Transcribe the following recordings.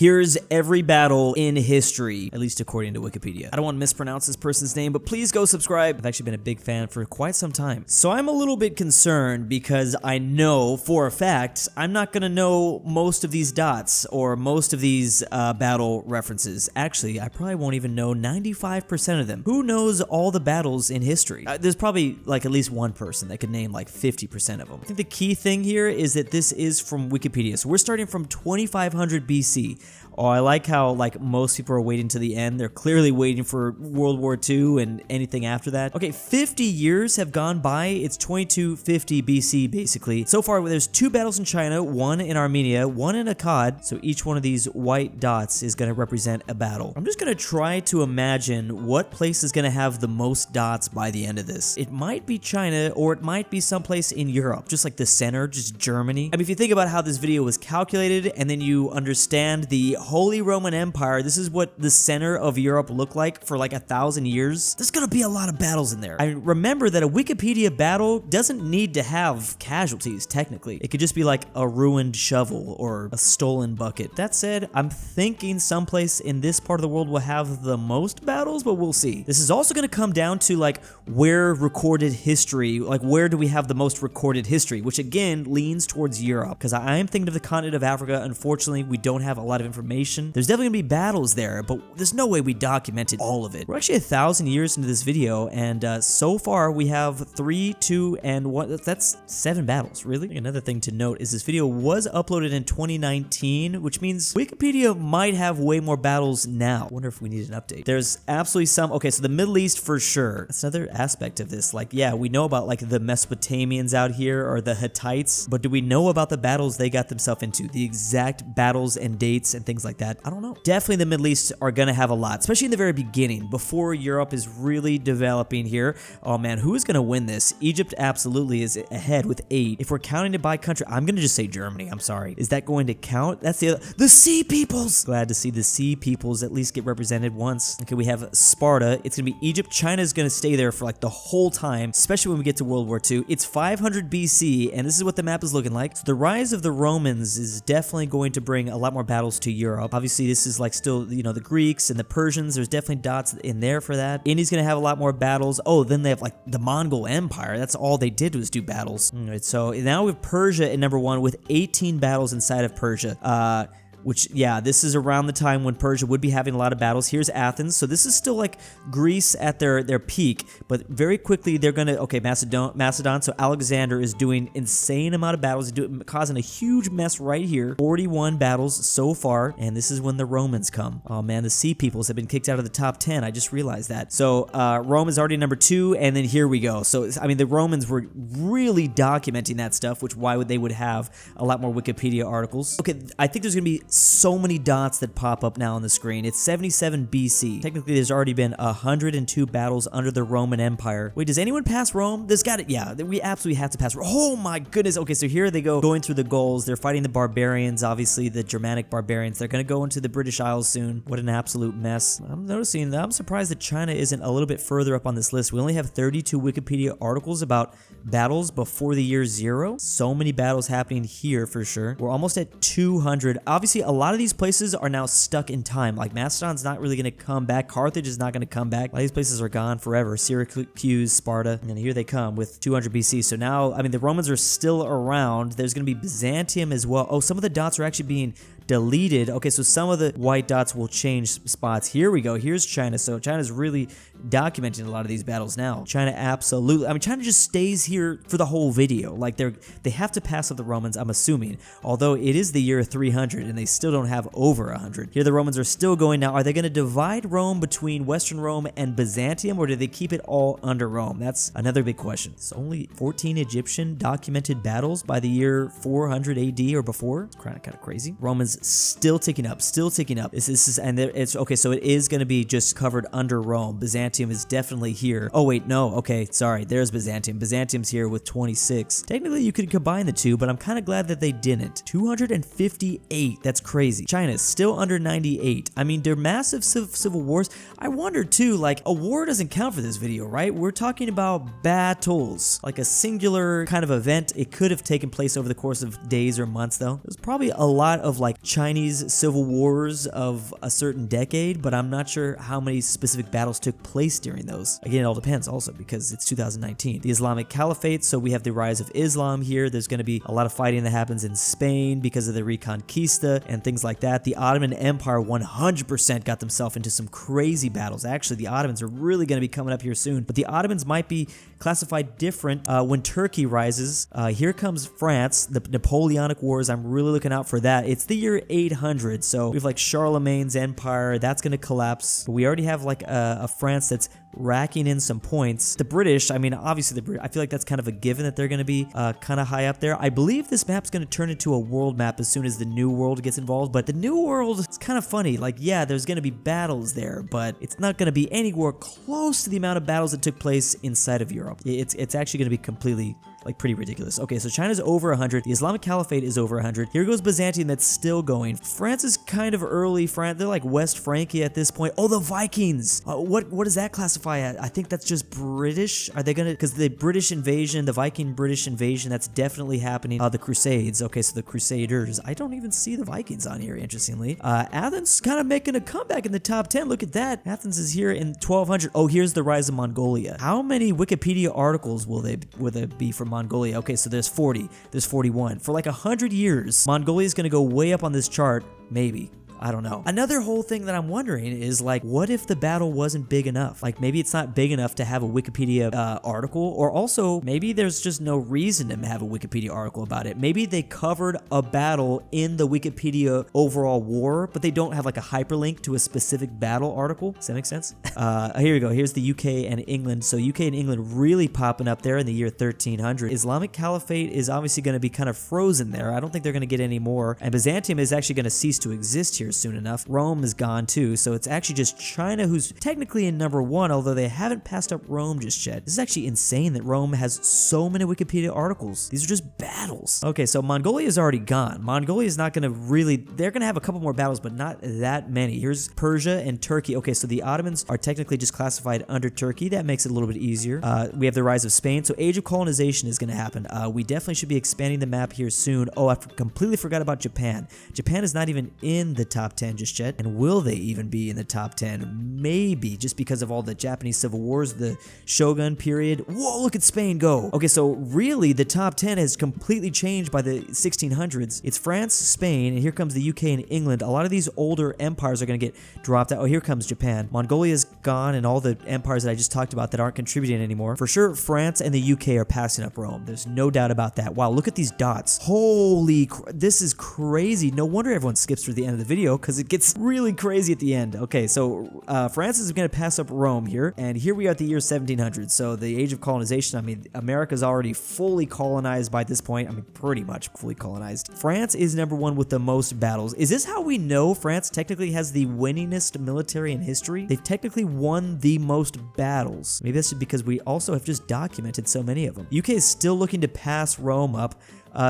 Here's every battle in history, at least according to Wikipedia. I don't want to mispronounce this person's name, but please go subscribe. I've actually been a big fan for quite some time. So I'm a little bit concerned because I know for a fact I'm not going to know most of these dots or most of these battle references. Actually, I probably won't even know 95% of them. Who knows all the battles in history? There's probably like at least one person that could name like 50% of them. I think the key thing here is that this is from Wikipedia. So we're starting from 2500 BC. Oh, I like how like most people are waiting to the end. They're clearly waiting for World War II and anything after that. Okay, 50 years have gone by. It's 2250 BC basically. So far, there's 2 battles in China, 1 in Armenia, 1 in Akkad. So each one of these white dots is going to represent a battle. I'm just going to try to imagine what place is going to have the most dots by the end of this. It might be China or it might be someplace in Europe, just like the center, just Germany. I mean, if you think about how this video was calculated and then you understand the Holy Roman Empire, this is what the center of Europe looked like for like 1,000 years. There's gonna be a lot of battles in there. I remember that a Wikipedia battle doesn't need to have casualties, technically. It could just be like a ruined shovel or a stolen bucket. That said, I'm thinking someplace in this part of the world will have the most battles, but we'll see. This is also gonna come down to like where recorded history, like where do we have the most recorded history, which again leans towards Europe, because I am thinking of the continent of Africa. Unfortunately, we don't have a lot of information. There's definitely gonna be battles there, but there's no way we documented all of it. We're actually 1,000 years into this video, and so far we have 3, 2, and 1. That's 7 battles, really. Another thing to note is this video was uploaded in 2019, which means Wikipedia might have way more battles now. I wonder if we need an update. There's absolutely some. Okay, so the Middle East for sure. That's another aspect of this. Like, yeah, we know about like the Mesopotamians out here or the Hittites, but do we know about the battles they got themselves into? The exact battles and dates and things like that? I don't know. Definitely the Middle East are gonna have a lot, especially in the very beginning, before Europe is really developing here. Oh man, who is gonna win this? Egypt absolutely is ahead with 8. If we're counting it by country, I'm gonna just say Germany. I'm sorry. Is that going to count? That's the Sea Peoples. Glad to see the Sea Peoples at least get represented once. Okay, we have Sparta. It's gonna be Egypt. China is gonna stay there for like the whole time, especially when we get to World War II. It's 500 BC, and this is what the map is looking like. So the rise of the Romans is definitely going to bring a lot more battles to Europe. Obviously, this is like still, you know, the Greeks and the Persians. There's definitely dots in there for that. India's gonna have a lot more battles. Oh, then they have like the Mongol Empire. That's all they did was do battles. All right, so now we have Persia at number 1 with 18 battles inside of Persia. Which, yeah, this is around the time when Persia would be having a lot of battles. Here's Athens. So this is still like Greece at their peak, but very quickly they're gonna, okay, Macedon. So Alexander is doing insane amount of battles, causing a huge mess right here. 41 battles so far, and this is when the Romans come. Oh man, the Sea Peoples have been kicked out of the top 10. I just realized that. So Rome is already number 2, and then here we go. So I mean, the Romans were really documenting that stuff, which why would they would have a lot more Wikipedia articles. Okay, I think there's gonna be so many dots that pop up now on the screen. It's 77 BC. Technically, there's already been 102 battles under the Roman Empire. Wait, does anyone pass Rome? There's got it. Yeah, we absolutely have to pass Rome. Oh my goodness. Okay, so here they go, going through the Gauls. They're fighting the barbarians, obviously the Germanic barbarians. They're going to go into the British Isles soon. What an absolute mess. I'm noticing that. I'm surprised that China isn't a little bit further up on this list. We only have 32 Wikipedia articles about battles before the year 0. So many battles happening here for sure. We're almost at 200. Obviously, a lot of these places are now stuck in time. Like Macedon's not really going to come back. Carthage is not going to come back. A lot of these places are gone forever. Syracuse, Sparta, and then here they come with 200 BC. So now, I mean, the Romans are still around. There's going to be Byzantium as well. Oh, some of the dots are actually being deleted. Okay, so some of the white dots will change spots. Here we go. Here's China. So China's really documenting a lot of these battles now. China absolutely. I mean, China just stays here for the whole video. Like they have to pass up the Romans, I'm assuming. Although it is the year 300 and they still don't have over 100. Here the Romans are still going now. Are they going to divide Rome between Western Rome and Byzantium, or do they keep it all under Rome? That's another big question. It's only 14 Egyptian documented battles by the year 400 AD or before. It's kind of crazy. Romans still ticking up, This is, and it's okay. So it is going to be just covered under Rome. Byzantium is definitely here. Oh wait, no. Okay, sorry. There's Byzantium. Byzantium's here with 26. Technically, you could combine the two, but I'm kind of glad that they didn't. 258. That's crazy. China's still under 98. I mean, they're massive civil wars. I wonder too, like, a war doesn't count for this video, right? We're talking about battles, like a singular kind of event. It could have taken place over the course of days or months, though. There's probably a lot of like Chinese civil wars of a certain decade, but I'm not sure how many specific battles took place during those. Again, it all depends also because it's 2019. The Islamic Caliphate, so we have the rise of Islam here. There's going to be a lot of fighting that happens in Spain because of the Reconquista and things like that. The Ottoman Empire 100% got themselves into some crazy battles. Actually, the Ottomans are really going to be coming up here soon, but the Ottomans might be classified different when Turkey rises. Here comes France, the Napoleonic Wars. I'm really looking out for that. It's the year 800, so we have like Charlemagne's empire. That's going to collapse. But we already have like a France that's racking in some points. The British, I mean, obviously the British, I feel like that's kind of a given that they're going to be kind of high up there. I believe this map's going to turn into a world map as soon as the New World gets involved, but the New World, it's kind of funny. Like, yeah, there's going to be battles there, but it's not going to be anywhere close to the amount of battles that took place inside of Europe. It's actually going to be completely, like, pretty ridiculous. Okay, so China's over 100. The Islamic Caliphate is over 100. Here goes Byzantium, that's still going. France is kind of early. They're like West Francia at this point. Oh, the Vikings. What does that classify at? I think that's just British. Are they gonna, because the British invasion, the Viking British invasion, that's definitely happening. The Crusades. Okay, so the Crusaders. I don't even see the Vikings on here, interestingly. Athens kind of making a comeback in the top 10. Look at that. Athens is here in 1200. Oh, here's the rise of Mongolia. How many Wikipedia articles will there be for Mongolia? Okay, so there's 40. There's 41. For like 100 years, Mongolia is going to go way up on this chart. Maybe. I don't know. Another whole thing that I'm wondering is, like, what if the battle wasn't big enough? Like, maybe it's not big enough to have a Wikipedia article, or also maybe there's just no reason to have a Wikipedia article about it. Maybe they covered a battle in the Wikipedia overall war, but they don't have like a hyperlink to a specific battle article. Does that make sense? Here we go. Here's the UK and England. So UK and England really popping up there in the year 1300. Islamic Caliphate is obviously going to be kind of frozen there. I don't think they're going to get any more. And Byzantium is actually going to cease to exist here soon enough. Rome is gone too, so it's actually just China who's technically in number 1, although they haven't passed up Rome just yet. This is actually insane that Rome has so many Wikipedia articles. These are just battles. Okay, so Mongolia is already gone. Mongolia is not going to really, they're going to have a couple more battles, but not that many. Here's Persia and Turkey. Okay, so the Ottomans are technically just classified under Turkey. That makes it a little bit easier. We have the rise of Spain, so age of colonization is going to happen. We definitely should be expanding the map here soon. Oh, I completely forgot about Japan. Japan is not even in the top 10 just yet, and will they even be in the top 10? Maybe, just because of all the Japanese civil wars, the Shogun period. Whoa, look at Spain go. Okay, so really the top 10 has completely changed by the 1600s. It's France, Spain, and here comes the UK and England. A lot of these older empires are going to get dropped out. Oh, here comes Japan. Mongolia's gone, and all the empires that I just talked about that aren't contributing anymore. For sure, France and the UK are passing up Rome. There's no doubt about that. Wow, look at these dots. Holy, this is crazy. No wonder everyone skips through the end of the video, because it gets really crazy at the end. Okay, so France is going to pass up Rome here, and here we are at the year 1700. So the age of colonization, I mean, America's already fully colonized by this point. I mean, pretty much fully colonized. France is number 1 with the most battles. Is this how we know France technically has the winningest military in history? They've technically won the most battles. Maybe that's because we also have just documented so many of them. UK is still looking to pass Rome up.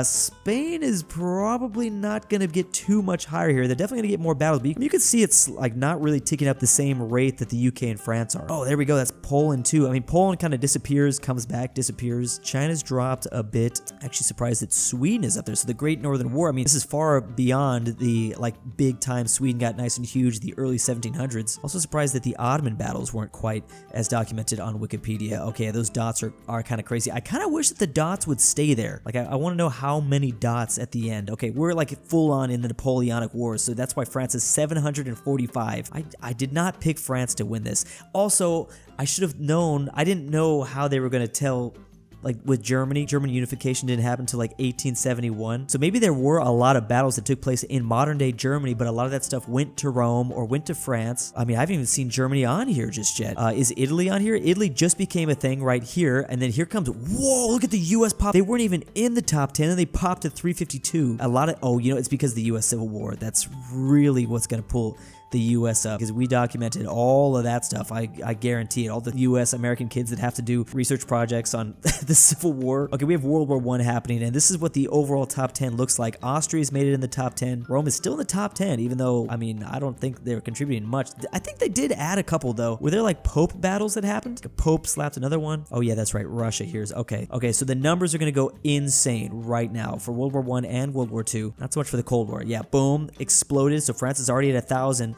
Spain is probably not going to get too much higher here. They're definitely going to get more battles, but you can see it's like not really ticking up the same rate that the UK and France are. Oh, there we go. That's Poland too. I mean, Poland kind of disappears, comes back, disappears. China's dropped a bit. Actually surprised that Sweden is up there. So the Great Northern War, I mean, this is far beyond the like big time Sweden got nice and huge, the early 1700s. Also surprised that the Ottoman battles weren't quite as documented on Wikipedia. Okay, those dots are kind of crazy. I kind of wish that the dots would stay there. Like, I want to know how many dots at the end. Okay, we're like full on in the Napoleonic Wars, so that's why France is 745. I did not pick France to win this. Also, I should have known, I didn't know how they were going to tell, like with German unification didn't happen until like 1871. So maybe there were a lot of battles that took place in modern day Germany, but a lot of that stuff went to Rome or went to France. I mean, I haven't even seen Germany on here just yet. Is Italy on here? Italy just became a thing right here, and then here comes, whoa, look at the US pop. They weren't even in the top 10 and they popped to 352. A lot of, oh, you know, it's because of the US Civil War. That's really what's gonna pull the US up, because we documented all of that stuff. I guarantee it. All the US American kids that have to do research projects on the Civil War. Okay, we have World War I happening, and this is what the overall top 10 looks like. Austria's made it in the top 10. Rome is still in the top 10, even though, I mean, I don't think they were contributing much. I think they did add a couple, though. Were there, like, Pope battles that happened? A Pope slapped another one? Oh, yeah, that's right. Russia here's... Okay. Okay, so the numbers are going to go insane right now for World War I and World War II. Not so much for the Cold War. Yeah, boom. Exploded. So France is already at 1,000.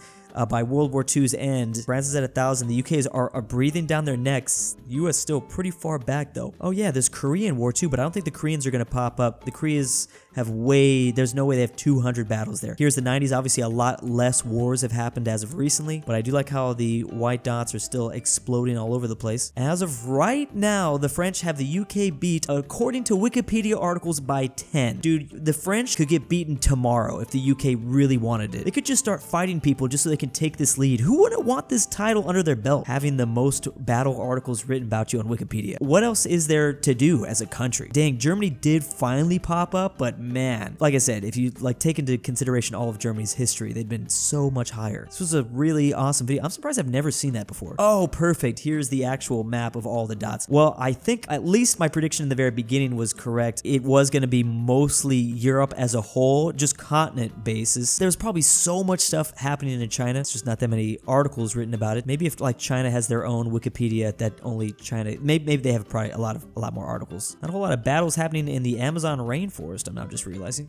By World War II's end, France is at 1,000. The UK's are breathing down their necks. The US still pretty far back, though. Oh, yeah, there's Korean War too, but I don't think the Koreans are going to pop up. The Koreas have there's no way they have 200 battles there. Here's the 90s. Obviously, a lot less wars have happened as of recently, but I do like how the white dots are still exploding all over the place. As of right now, the French have the UK beat, according to Wikipedia articles, by 10. Dude, the French could get beaten tomorrow if the UK really wanted it. They could just start fighting people just so they can take this lead. Who wouldn't want this title under their belt? Having the most battle articles written about you on Wikipedia. What else is there to do as a country? Dang, Germany did finally pop up, but man, like I said, if you like take into consideration all of Germany's history, they've been so much higher. This was a really awesome video. I'm surprised I've never seen that before. Oh, perfect. Here's the actual map of all the dots. Well, I think at least my prediction in the very beginning was correct. It was going to be mostly Europe as a whole, just continent basis. There's probably so much stuff happening in China. It's just not that many articles written about it. Maybe if like China has their own Wikipedia that only China, maybe they have probably a lot more articles. Not a whole lot of battles happening in the Amazon rainforest, I'm now just realizing.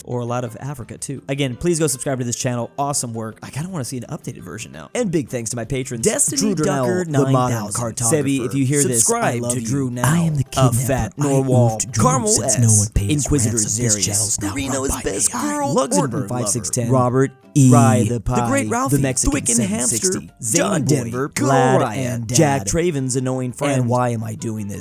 Or a lot of Africa too. Again, please go subscribe to this channel. Awesome work. I kind of want to see an updated version now. And big thanks to my patrons, Destiny Ducker 9000, Sebi, if you hear this, subscribe to Drew now. I am the kidnapper. aPhatNarwhal, Carmel since no one pays InquisitorXarius, KirinoIsBestGirl, LuxembourgLover, ortin Robert RyeThePie, TheGreatRalphy, the Mexican Twickenhamster, 760, JohnDenver, ZaneyBoi, GoodOldRyah, Jack Traven's annoying friend. And why am I doing this?